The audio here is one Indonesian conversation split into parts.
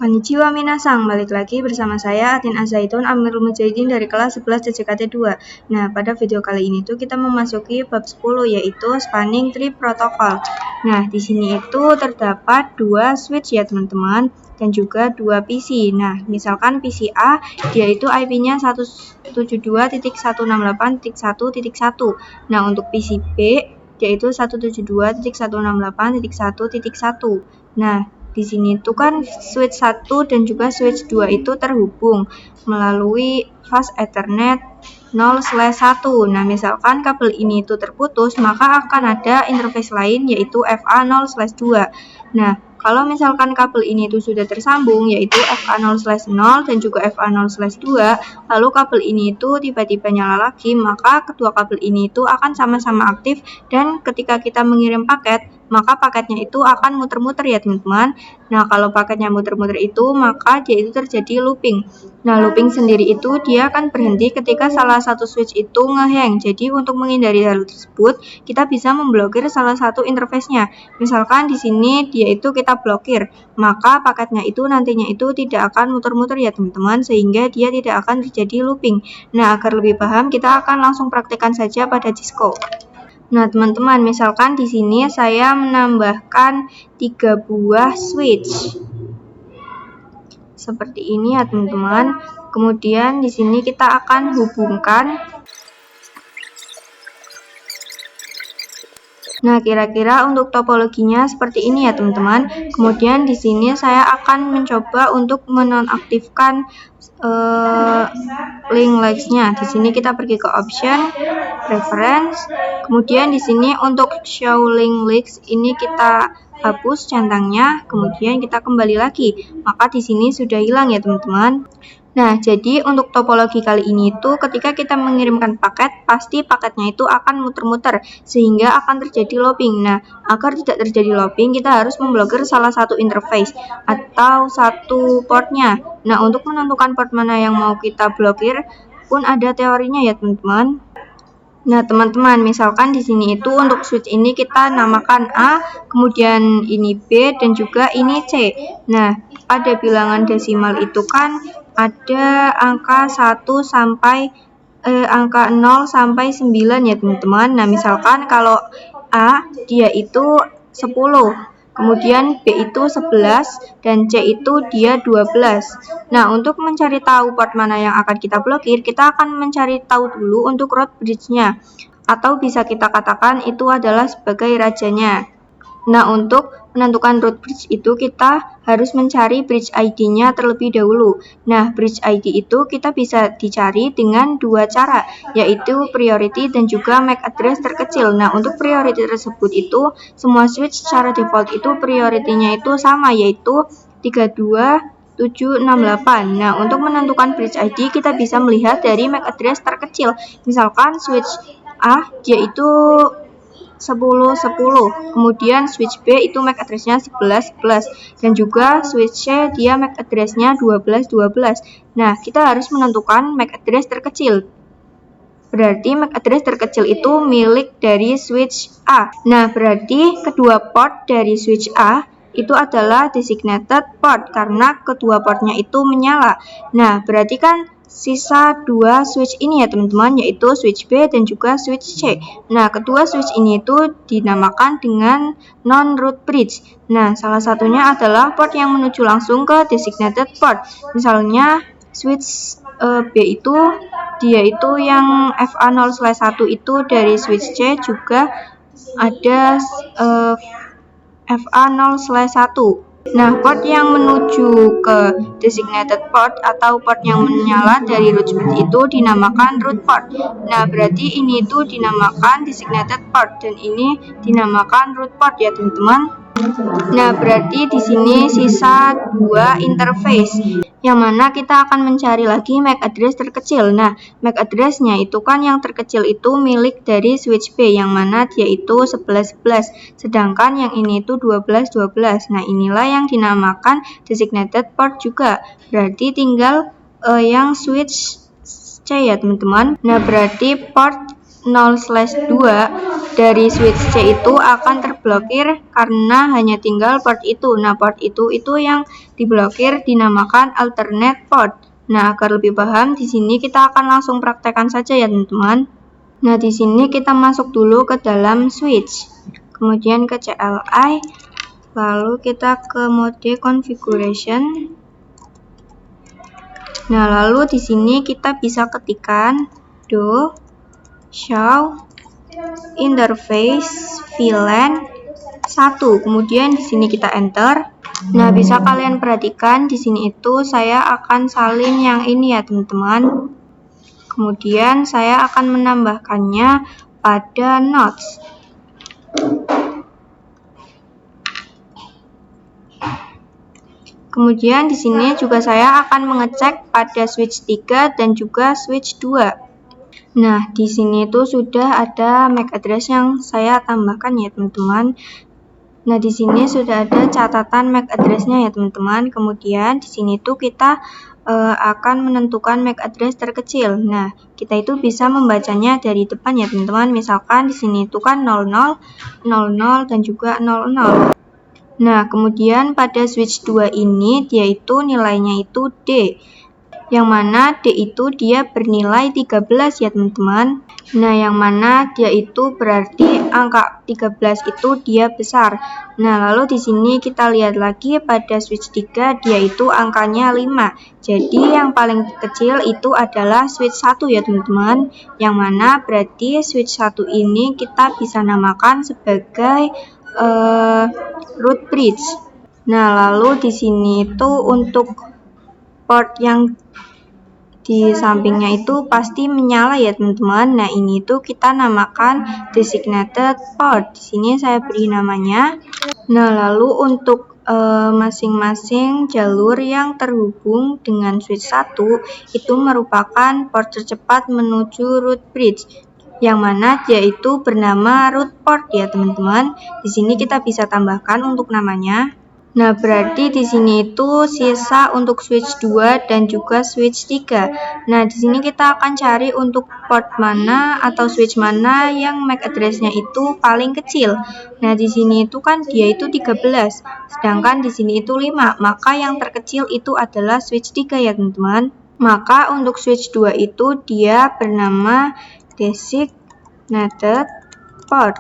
Konnichiwa minasang, balik lagi bersama saya Atin Azaitun Amirul Mujahidin dari kelas 11 CCKT 2. Nah, pada video kali ini tuh kita memasuki bab 10 yaitu Spanning Tree Protocol. Nah, di sini itu terdapat dua switch ya teman-teman dan juga dua PC. Nah, misalkan PC A dia itu IP-nya 172.168.1.1. Nah, untuk PC B yaitu 172.168.1.1. Nah, di sini tuh kan switch 1 dan juga switch 2 itu terhubung melalui fast Ethernet 0/1. Nah, misalkan kabel ini itu terputus, maka akan ada interface lain yaitu FA 0/2. Nah, kalau misalkan kabel ini itu sudah tersambung yaitu FA 0/0 dan juga FA 0/2, lalu kabel ini itu tiba-tiba nyala lagi, maka kedua kabel ini itu akan sama-sama aktif dan ketika kita mengirim paket, maka paketnya itu akan muter-muter ya teman-teman. Nah, kalau paketnya muter-muter itu, maka dia itu terjadi looping. Nah, looping sendiri itu dia akan berhenti ketika salah satu switch itu ngehang. Jadi, untuk menghindari hal tersebut, kita bisa memblokir salah satu interface-nya. Misalkan di sini dia itu kita blokir, maka paketnya itu nantinya itu tidak akan muter-muter ya teman-teman, sehingga dia tidak akan terjadi looping. Nah, agar lebih paham, kita akan langsung praktekkan saja pada Cisco. Nah, teman-teman, misalkan di sini saya menambahkan 3 buah switch. Seperti ini ya, teman-teman. Kemudian di sini kita akan hubungkan. Nah, kira-kira untuk topologinya seperti ini ya, teman-teman. Kemudian di sini saya akan mencoba untuk menonaktifkan link legs-nya. Di sini kita pergi ke option, preference. Kemudian di sini untuk show link legs ini kita hapus centangnya. Kemudian kita kembali lagi. Maka di sini sudah hilang ya, teman-teman. Nah, jadi untuk topologi kali ini tuh ketika kita mengirimkan paket, pasti paketnya itu akan muter-muter sehingga akan terjadi looping. Nah, agar tidak terjadi looping, kita harus memblokir salah satu interface atau satu portnya. Nah, untuk menentukan port mana yang mau kita blokir pun ada teorinya ya, teman-teman. Nah, teman-teman, misalkan di sini itu untuk switch ini kita namakan A, kemudian ini B dan juga ini C. Nah, pada bilangan desimal itu kan ada angka 1 sampai angka 0 sampai 9 ya, teman-teman. Nah, misalkan kalau A dia itu 10. Kemudian B itu 11 dan C itu dia 12. Nah, untuk mencari tahu port mana yang akan kita blokir, kita akan mencari tahu dulu untuk root bridge-nya. Atau bisa kita katakan itu adalah sebagai rajanya. Nah, untuk menentukan root bridge itu kita harus mencari bridge ID-nya terlebih dahulu. Nah, bridge ID itu kita bisa dicari dengan dua cara, yaitu priority dan juga MAC address terkecil. Nah, untuk priority tersebut itu semua switch secara default itu priority-nya itu sama, yaitu 32768. Nah, untuk menentukan bridge ID kita bisa melihat dari MAC address terkecil. Misalkan switch A dia itu 1010, kemudian switch B itu MAC address-nya 1111 dan juga switch C dia MAC address-nya 1212. Nah, kita harus menentukan MAC address terkecil. Berarti MAC address terkecil itu milik dari switch A. Nah, berarti kedua port dari switch A itu adalah designated port karena kedua portnya itu menyala. Nah, berarti kan sisa dua switch ini ya teman-teman, yaitu switch B dan juga switch C. Nah, kedua switch ini itu dinamakan dengan non-root bridge. Nah, salah satunya adalah port yang menuju langsung ke designated port. Misalnya switch B itu dia itu yang FA 0/1 itu dari switch C, juga ada FA 0/1. Nah, port yang menuju ke designated port atau port yang menyala dari root bridge itu dinamakan root port. Nah, berarti ini itu dinamakan designated port dan ini dinamakan root port ya, teman-teman. Nah, berarti di sini sisa dua interface yang mana kita akan mencari lagi MAC address terkecil. Nah, MAC address-nya itu kan yang terkecil itu milik dari switch B yang mana dia itu 1111, sedangkan yang ini itu 1212. Nah, inilah yang dinamakan designated port juga. Berarti tinggal yang switch C ya, teman-teman. Nah, berarti port 0/2 dari switch C itu akan terblokir karena hanya tinggal port itu. Nah, port itu yang diblokir dinamakan alternate port. Nah, agar lebih paham, di sini kita akan langsung praktekkan saja ya, teman-teman. Nah, di sini kita masuk dulu ke dalam switch. Kemudian ke CLI, lalu kita ke mode configuration. Nah, lalu di sini kita bisa ketikkan do show interface VLAN 1. Kemudian di sini kita enter. Nah, bisa kalian perhatikan di sini itu saya akan salin yang ini ya, teman-teman. Kemudian saya akan menambahkannya pada nodes. Kemudian di sini juga saya akan mengecek pada switch 3 dan juga switch 2. Nah, di sini itu sudah ada MAC address yang saya tambahkan ya, teman-teman. Nah, di sini sudah ada catatan MAC address-nya ya, teman-teman. Kemudian di sini tuh kita akan menentukan MAC address terkecil. Nah, kita itu bisa membacanya dari depan ya, teman-teman. Misalkan di sini itu kan 00, 00 dan juga 00. Nah, kemudian pada switch 2 ini dia itu nilainya itu D. Yang mana D itu dia bernilai 13 ya, teman-teman. Nah, yang mana dia itu berarti angka 13 itu dia besar. Nah, lalu di sini kita lihat lagi pada switch 3 dia itu angkanya 5. Jadi yang paling kecil itu adalah switch 1 ya, teman-teman. Yang mana berarti switch 1 ini kita bisa namakan sebagai root bridge. Nah, lalu di sini itu untuk port yang di sampingnya itu pasti menyala ya, teman-teman. Nah, ini tuh kita namakan designated port. Di sini saya beri namanya. Nah, lalu untuk masing-masing jalur yang terhubung dengan switch 1 itu merupakan port tercepat menuju root bridge, yang mana dia itu bernama root port ya, teman-teman. Di sini kita bisa tambahkan untuk namanya. Nah, berarti di sini itu sisa untuk switch 2 dan juga switch 3. Nah, di sini kita akan cari untuk port mana atau switch mana yang MAC address-nya itu paling kecil. Nah, di sini itu kan dia itu 13, sedangkan di sini itu 5. Maka yang terkecil itu adalah switch 3 ya, teman-teman. Maka untuk switch 2 itu dia bernama designated port.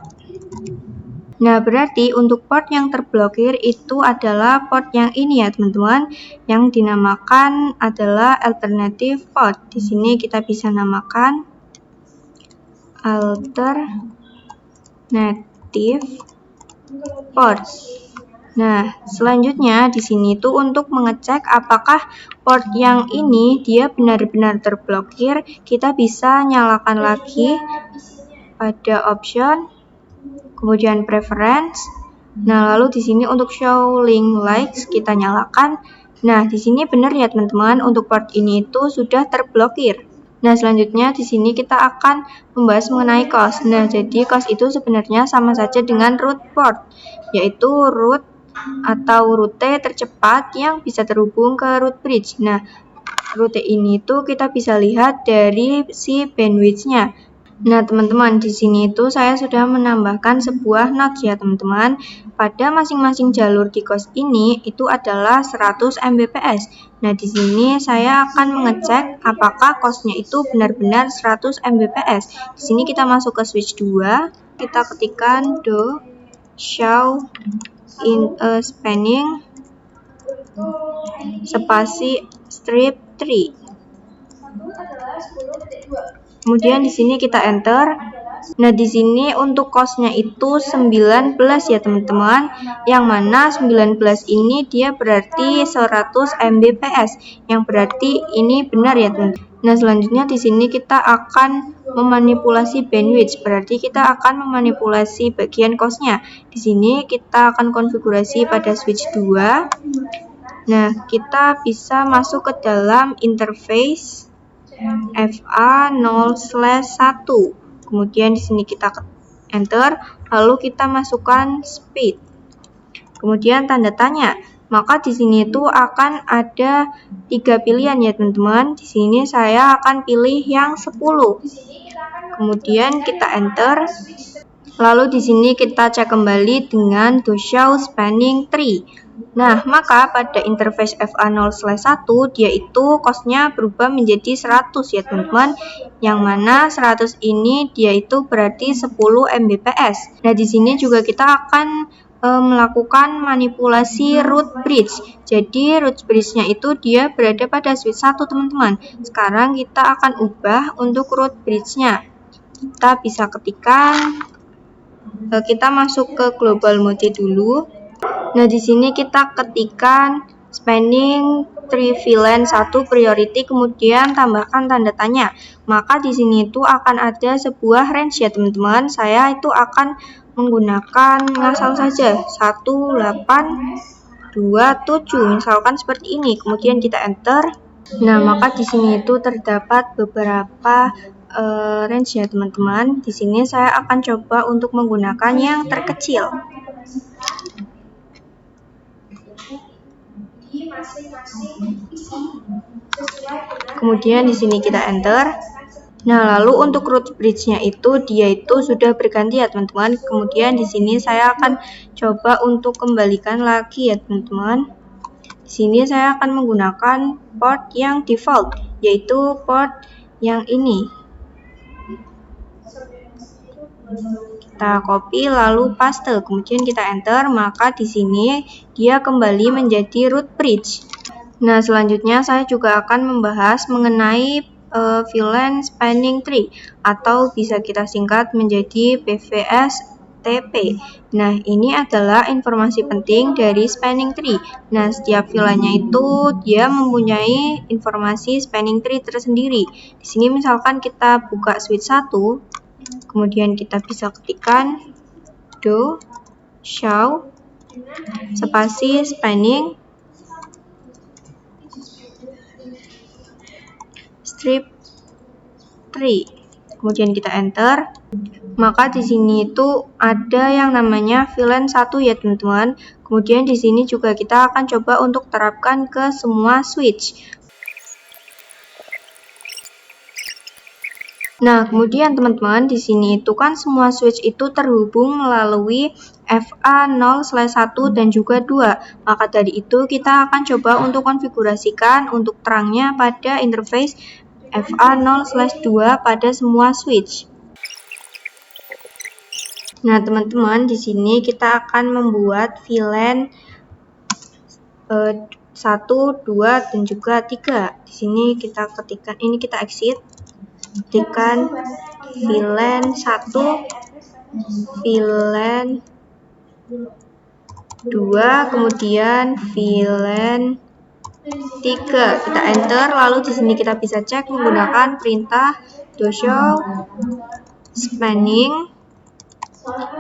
Nah, berarti untuk port yang terblokir itu adalah port yang ini ya, teman-teman, yang dinamakan adalah alternative port. Di sini kita bisa namakan alternative port. Nah, selanjutnya di sini tuh untuk mengecek apakah port yang ini dia benar-benar terblokir, kita bisa nyalakan lagi pada option, kemudian preference. Nah, lalu di sini untuk show link likes kita nyalakan. Nah, di sini benar ya, teman-teman, untuk port ini itu sudah terblokir. Nah, selanjutnya di sini kita akan membahas mengenai cost. Nah, jadi cost itu sebenarnya sama saja dengan root port, yaitu root atau rute tercepat yang bisa terhubung ke root bridge. Nah, rute ini tuh kita bisa lihat dari si bandwidth-nya. Nah, teman-teman, di sini itu saya sudah menambahkan sebuah nodes ya, teman-teman. Pada masing-masing jalur di cost ini itu adalah 100 Mbps. Nah, di sini saya akan mengecek apakah cost-nya itu benar-benar 100 Mbps. Di sini kita masuk ke switch 2, kita ketikkan do show in a spanning spasi strip 3. Kemudian di sini kita enter. Nah, di sini untuk cost-nya itu 19 ya, teman-teman. Yang mana 19 ini dia berarti 100 Mbps. Yang berarti ini benar ya, teman-teman. Nah, selanjutnya di sini kita akan memanipulasi bandwidth. Berarti kita akan memanipulasi bagian cost-nya. Di sini kita akan konfigurasi pada switch 2. Nah, kita bisa masuk ke dalam interface FA 0/1. Kemudian di sini kita enter, lalu kita masukkan speed. Kemudian tanda tanya. Maka di sini itu akan ada 3 pilihan ya, teman-teman. Di sini saya akan pilih yang 10. kemudian kita enter. Lalu di sini kita cek kembali dengan do show spanning tree. Nah, maka pada interface FA0/1 dia itu costnya berubah menjadi 100 ya teman-teman. Yang mana 100 ini dia itu berarti 10 Mbps. Nah, di sini juga kita akan melakukan manipulasi root bridge. Jadi root bridge-nya itu dia berada pada switch 1 teman-teman. Sekarang kita akan ubah untuk root bridge-nya. Kita bisa ketikkan, kita masuk ke global mode dulu. Nah, di sini kita ketikkan spanning tree VLAN 1 priority, kemudian tambahkan tanda tanya. Maka di sini itu akan ada sebuah range ya teman-teman. Saya itu akan menggunakan ngasal saja 1827 misalkan seperti ini. Kemudian kita enter. Nah, maka di sini itu terdapat beberapa range ya teman-teman. Di sini saya akan coba untuk menggunakan yang terkecil. Kemudian di sini kita enter. Nah, lalu untuk root bridge-nya itu dia itu sudah berganti ya teman-teman. Kemudian di sini saya akan coba untuk kembalikan lagi ya teman-teman. Di sini saya akan menggunakan port yang default, yaitu port yang ini. Kita copy lalu paste, kemudian kita enter, maka di sini dia kembali menjadi root bridge. Nah, selanjutnya saya juga akan membahas mengenai VLAN spanning tree atau bisa kita singkat menjadi PVSTP. Nah, ini adalah informasi penting dari spanning tree. Nah, setiap VLAN-nya itu dia mempunyai informasi spanning tree tersendiri. Di sini misalkan kita buka switch 1, kemudian kita bisa ketikkan do show spasi spanning strip tree, kemudian kita enter. Maka di sini itu ada yang namanya VLAN 1 ya teman-teman. Kemudian di sini juga kita akan coba untuk terapkan ke semua switch. Nah, kemudian teman-teman di sini itu kan semua switch itu terhubung melalui FA0/1 dan juga 2. Maka dari itu kita akan coba untuk konfigurasikan untuk terangnya pada interface FA0/2 pada semua switch. Nah, teman-teman di sini kita akan membuat VLAN 1, 2 dan juga 3. Di sini kita ketikkan, ini kita exit. Ketikkan VLAN 1, VLAN 2, kemudian VLAN 3. Kita enter, lalu di sini kita bisa cek menggunakan perintah do show spanning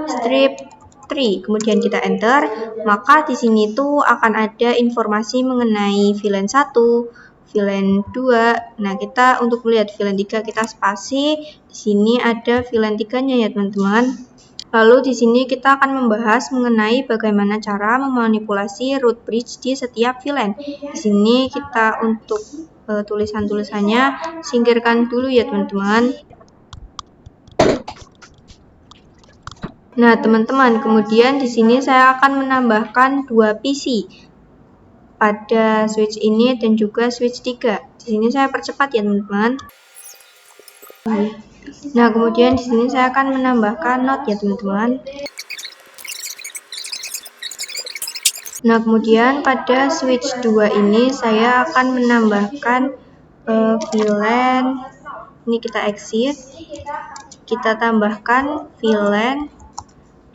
strip tree. Kemudian kita enter, maka di sini tuh akan ada informasi mengenai VLAN 1, VLAN 2. Nah, kita untuk melihat VLAN 3 kita spasi. Di sini ada VLAN 3-nya ya, teman-teman. Lalu di sini kita akan membahas mengenai bagaimana cara memanipulasi root bridge di setiap VLAN. Di sini kita untuk tulisan-tulisannya singkirkan dulu ya, teman-teman. Nah, teman-teman, kemudian di sini saya akan menambahkan 2 PC pada switch ini dan juga switch 3. Di sini saya percepat ya, teman-teman. Nah, kemudian di sini saya akan menambahkan not ya, teman-teman. Nah, kemudian pada switch 2 ini saya akan menambahkan VLAN. Ini kita exit. Kita tambahkan VLAN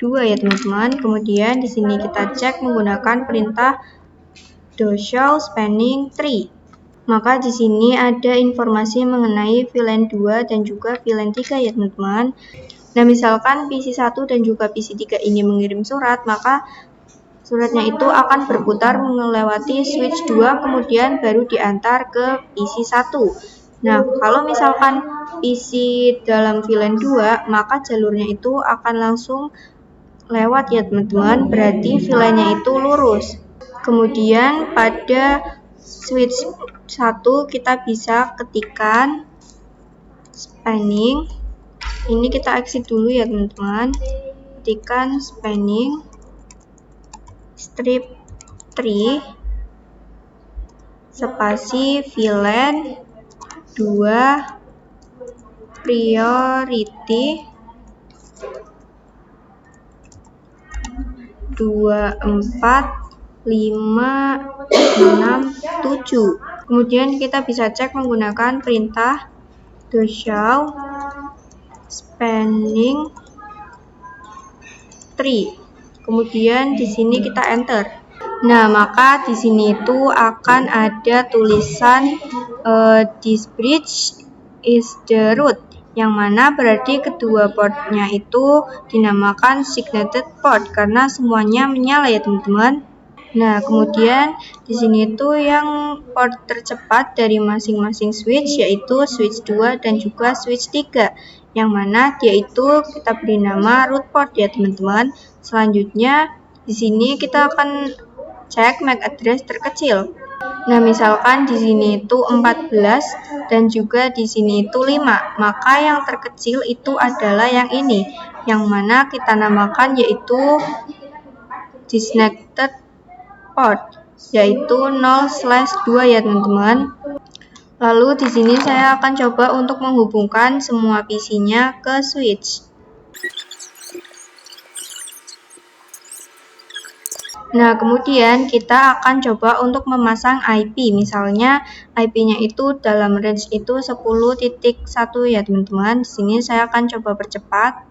2 ya, teman-teman. Kemudian di sini kita cek menggunakan perintah do show spanning tree. Maka di sini ada informasi mengenai VLAN 2 dan juga VLAN 3 ya, teman-teman. Nah, misalkan PC 1 dan juga PC 3 ini mengirim surat, maka suratnya itu akan berputar melewati switch 2 kemudian baru diantar ke PC 1. Nah, kalau misalkan PC dalam VLAN 2, maka jalurnya itu akan langsung lewat ya, teman-teman. Berarti VLAN-nya itu lurus. Kemudian pada switch 1 kita bisa ketikkan spanning Ini kita exit dulu ya teman-teman. Ketikkan spanning strip tree spasi VLAN 2 priority 2, 4, 5, 6, 7. Kemudian kita bisa cek menggunakan perintah show spanning tree. Kemudian di sini kita enter. Nah, maka di sini itu akan ada tulisan this bridge is the root, yang mana berarti kedua portnya itu dinamakan signated port karena semuanya menyala ya teman-teman. Nah, kemudian di sini itu yang port tercepat dari masing-masing switch yaitu switch 2 dan juga switch 3, yang mana dia itu kita beri nama root port ya teman-teman. Selanjutnya di sini kita akan cek MAC address terkecil. Nah, misalkan di sini itu 14 dan juga di sini itu 5, maka yang terkecil itu adalah yang ini, yang mana kita namakan yaitu disconnected port, yaitu 0/2 ya teman-teman. Lalu di sini saya akan coba untuk menghubungkan semua PC-nya ke switch. Nah, kemudian kita akan coba untuk memasang IP. Misalnya IP-nya itu dalam range itu 10.1 ya teman-teman. Di sini saya akan coba percepat.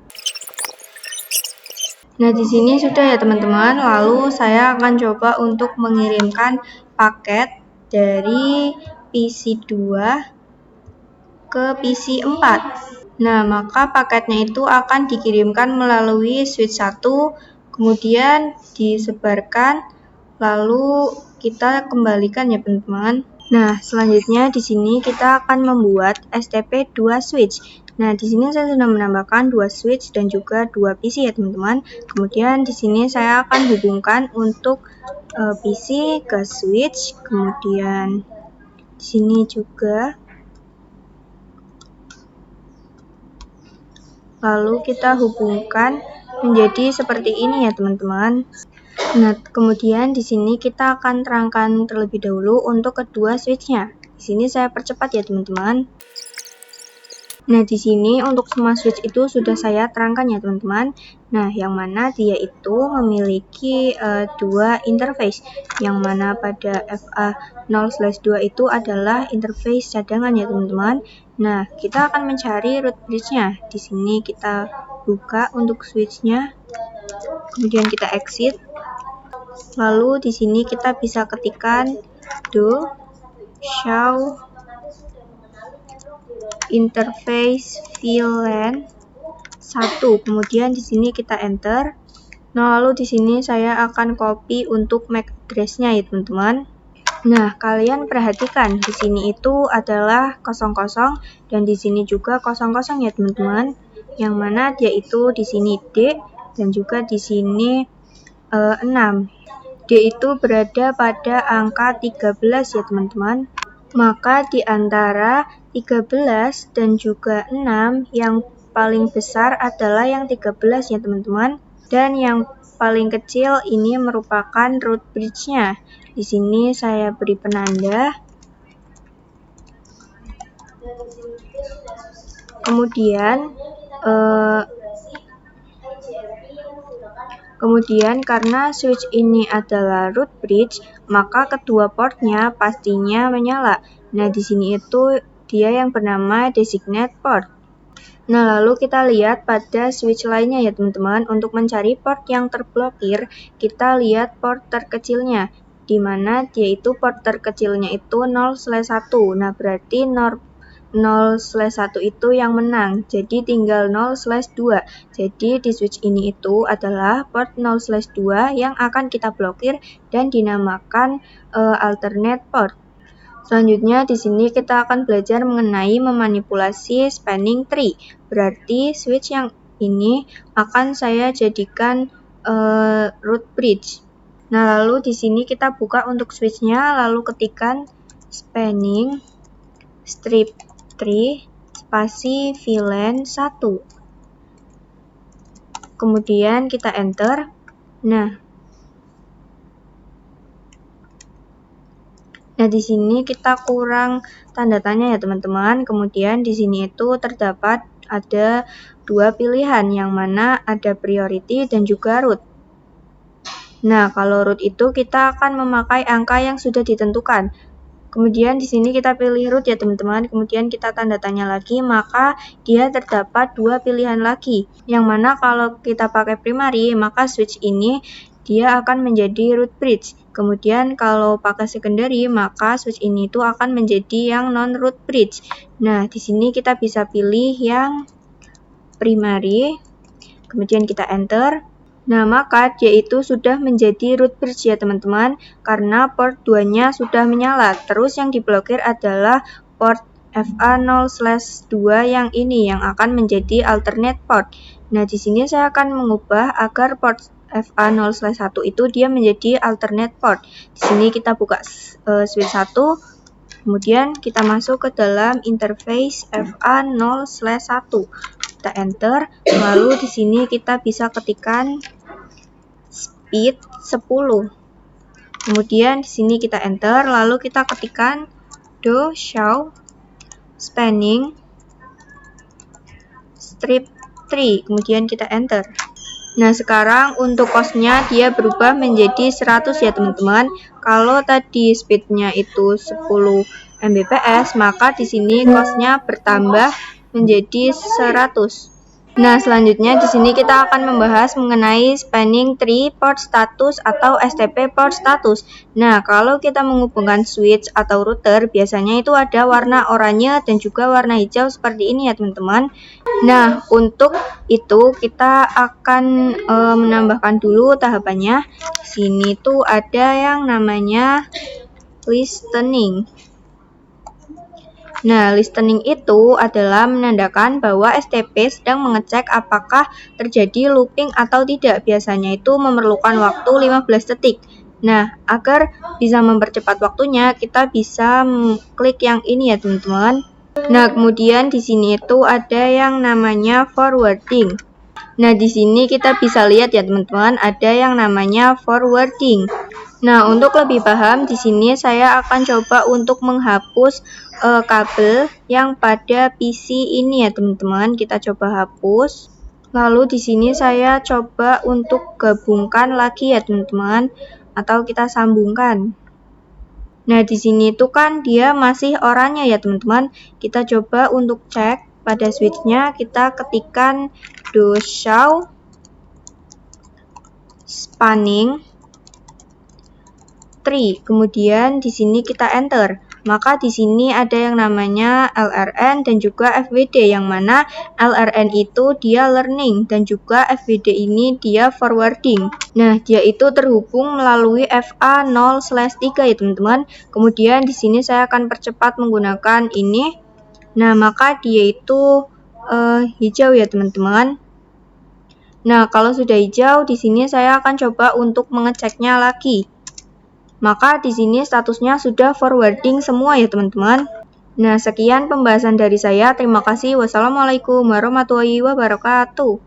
Nah, di sini sudah ya teman-teman. Lalu saya akan coba untuk mengirimkan paket dari PC 2 ke PC 4. Nah, maka paketnya itu akan dikirimkan melalui switch 1, kemudian disebarkan, lalu kita kembalikan ya teman-teman. Nah, selanjutnya di sini kita akan membuat STP 2 switch. Nah, di sini saya sudah menambahkan 2 switch dan juga 2 PC ya teman-teman. Kemudian di sini saya akan hubungkan untuk PC ke switch, kemudian di sini juga. Lalu kita hubungkan menjadi seperti ini ya teman-teman. Nah, kemudian di sini kita akan terangkan terlebih dahulu untuk kedua switch-nya. Di sini saya percepat ya teman-teman. Nah, di sini untuk semua switch itu sudah saya terangkan ya teman-teman. Nah, yang mana dia itu memiliki dua interface, yang mana pada FA0/2 itu adalah interface cadangan ya teman-teman. Nah, kita akan mencari root bridge-nya. Di sini kita buka untuk switch-nya, kemudian kita exit. Lalu di sini kita bisa ketikkan show interface VLAN 1, kemudian di sini kita enter. Nah, lalu di sini saya akan copy untuk MAC address-nya ya teman-teman. Nah, kalian perhatikan di sini itu adalah 00 dan di sini juga 00 ya teman-teman. Yang mana dia itu di sini D dan juga di sini 6. D itu berada pada angka 13 ya teman-teman. Maka di antara 13 dan juga 6 yang paling besar adalah yang 13 ya teman-teman. Dan yang paling kecil ini merupakan root bridge-nya. Di sini saya beri penanda. Kemudian karena switch ini adalah root bridge, maka kedua portnya pastinya menyala. Nah, di sini itu dia yang bernama designate port. Nah, lalu kita lihat pada switch lainnya ya teman-teman. Untuk mencari port yang terblokir, kita lihat port terkecilnya, di mana dia itu port terkecilnya itu 0/1. Nah, berarti 0/1 itu yang menang, jadi tinggal 0/2. Jadi di switch ini itu adalah port 0/2 yang akan kita blokir dan dinamakan alternate port. Selanjutnya di sini kita akan belajar mengenai memanipulasi spanning tree. Berarti switch yang ini akan saya jadikan root bridge. Nah, lalu di sini kita buka untuk switch-nya, lalu ketikkan spanning strip tree spasi VLAN 1. kemudian kita enter. Nah, di sini kita kurang tanda tanya ya teman-teman. Kemudian di sini itu terdapat ada dua pilihan, yang mana ada priority dan juga root. Nah, kalau root itu kita akan memakai angka yang sudah ditentukan. Kemudian di sini kita pilih root ya teman-teman. Kemudian kita tanda tanya lagi, maka dia terdapat dua pilihan lagi. Yang mana kalau kita pakai primary, maka switch ini dia akan menjadi root bridge. Kemudian kalau pakai secondary, maka switch ini itu akan menjadi yang non-root bridge. Nah, di sini kita bisa pilih yang primary. Kemudian kita enter. Nah, maka dia itu sudah menjadi root bridge ya teman-teman, karena port 2-nya sudah menyala. Terus yang diblokir adalah port FA0/2 yang ini, yang akan menjadi alternate port. Nah, di sini saya akan mengubah agar port FA0/1 itu dia menjadi alternate port. Di sini kita buka switch 1, kemudian kita masuk ke dalam interface FA0/1. Kita enter, lalu di sini kita bisa ketikkan speed 10. Kemudian di sini kita enter, lalu kita ketikkan do show spanning strip 3. Kemudian kita enter. Nah, sekarang untuk cost-nya dia berubah menjadi 100 ya teman-teman. Kalau tadi speed-nya itu 10 Mbps, maka di sini cost-nya bertambah menjadi 100. Nah, selanjutnya di sini kita akan membahas mengenai spanning tree port status atau STP port status. Nah, kalau kita menghubungkan switch atau router, biasanya itu ada warna oranye dan juga warna hijau seperti ini ya teman-teman. Nah, untuk itu kita akan menambahkan dulu tahapannya. Di sini tuh ada yang namanya listening. Nah, listening itu adalah menandakan bahwa STP sedang mengecek apakah terjadi looping atau tidak. Biasanya itu memerlukan waktu 15 detik. Nah, agar bisa mempercepat waktunya, kita bisa klik yang ini ya teman-teman. Nah, kemudian di sini itu ada yang namanya forwarding. Nah, di sini kita bisa lihat ya teman-teman, ada yang namanya forwarding. Nah, untuk lebih paham, di sini saya akan coba untuk menghapus kabel yang pada PC ini ya teman-teman. Kita coba hapus. Lalu di sini saya coba untuk gabungkan lagi ya teman-teman, atau kita sambungkan. Nah, di sini itu kan dia masih oranye ya teman-teman. Kita coba untuk cek pada switch-nya, kita ketikkan do show spanning 3. Kemudian di sini kita enter. Maka di sini ada yang namanya LRN dan juga FWD, yang mana LRN itu dia learning dan juga FWD ini dia forwarding. Nah, dia itu terhubung melalui FA0/3 ya teman-teman. Kemudian di sini saya akan percepat menggunakan ini. Nah, maka dia itu hijau ya teman-teman. Nah, kalau sudah hijau, di sini saya akan coba untuk mengeceknya lagi. Maka di sini statusnya sudah forwarding semua ya teman-teman. Nah, sekian pembahasan dari saya. Terima kasih. Wassalamualaikum warahmatullahi wabarakatuh.